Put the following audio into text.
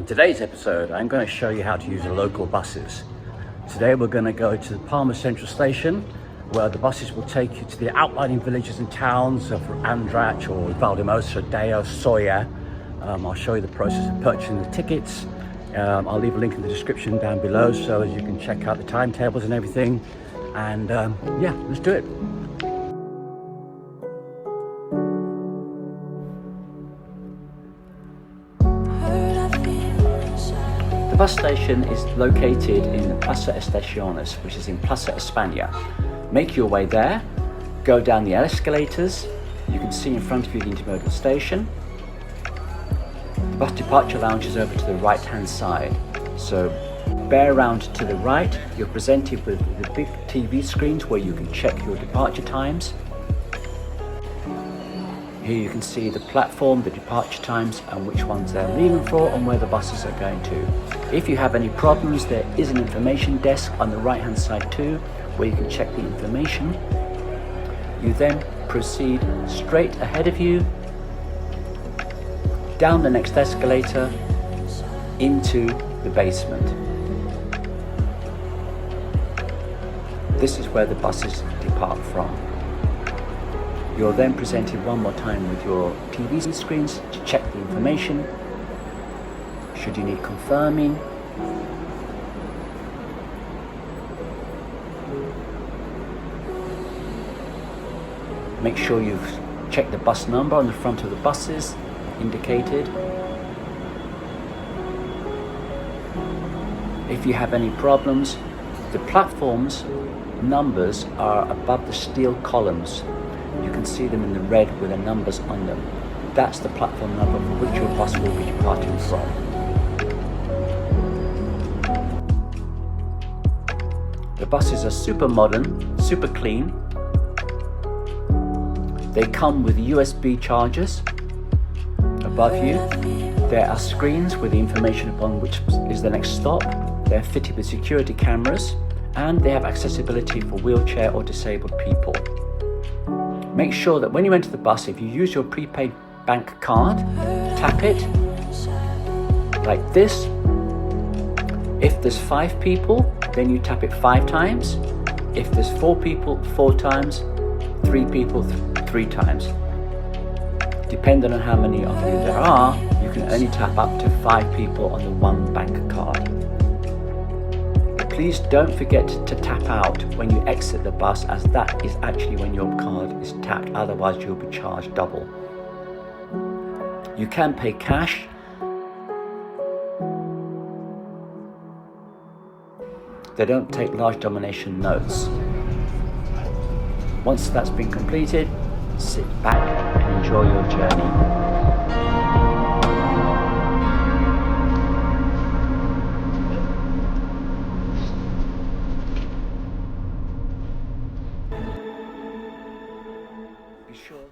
On today's episode, I'm going to show you how to use the local buses. Today we're going to go to the Palma Central Station, where the buses will take you to the outlying villages and towns of Andrach or Valdemosa, Deo, Soya. I'll show you the process of purchasing the tickets. I'll leave a link in the description down below so as you can check out the timetables and everything. And yeah, let's do it. The bus station is located in Plaza Estaciones, which is in Plaza España. Make your way there, go down the escalators. You can see in front of you the intermodal station. The bus departure lounge is over to the right hand side. So bear round to the right, you're presented with the big TV screens where you can check your departure times. Here you can see the platform, the departure times and which ones they're leaving for and where the buses are going to. If you have any problems, there is an information desk on the right hand side too, where you can check the information. You then proceed straight ahead of you, down the next escalator, into the basement. This is where the buses depart from. You're then presented one more time with your TV screens to check the information. Should you need confirming, make sure you've checked the bus number on the front of the buses indicated. If you have any problems, the platforms numbers are above the steel columns. You can see them in the red with the numbers on them. That's the platform number for which your bus will be departing from. The buses are super modern, super clean. They come with USB chargers above you. There are screens with the information upon which is the next stop. They're fitted with security cameras and they have accessibility for wheelchair or disabled people. Make sure that when you enter the bus, if you use your prepaid bank card, tap it like this. If there's 5 people, then you tap it 5 times. If there's 4 people, 4 times. 3 people, 3 times. Depending on how many of you there are, you can only tap up to 5 people on the one bank card. Please don't forget to tap out when you exit the bus, as that is actually when your card is tapped, otherwise you'll be charged double. You can pay cash. They don't take large denomination notes. Once that's been completed, sit back and enjoy your journey. Be sure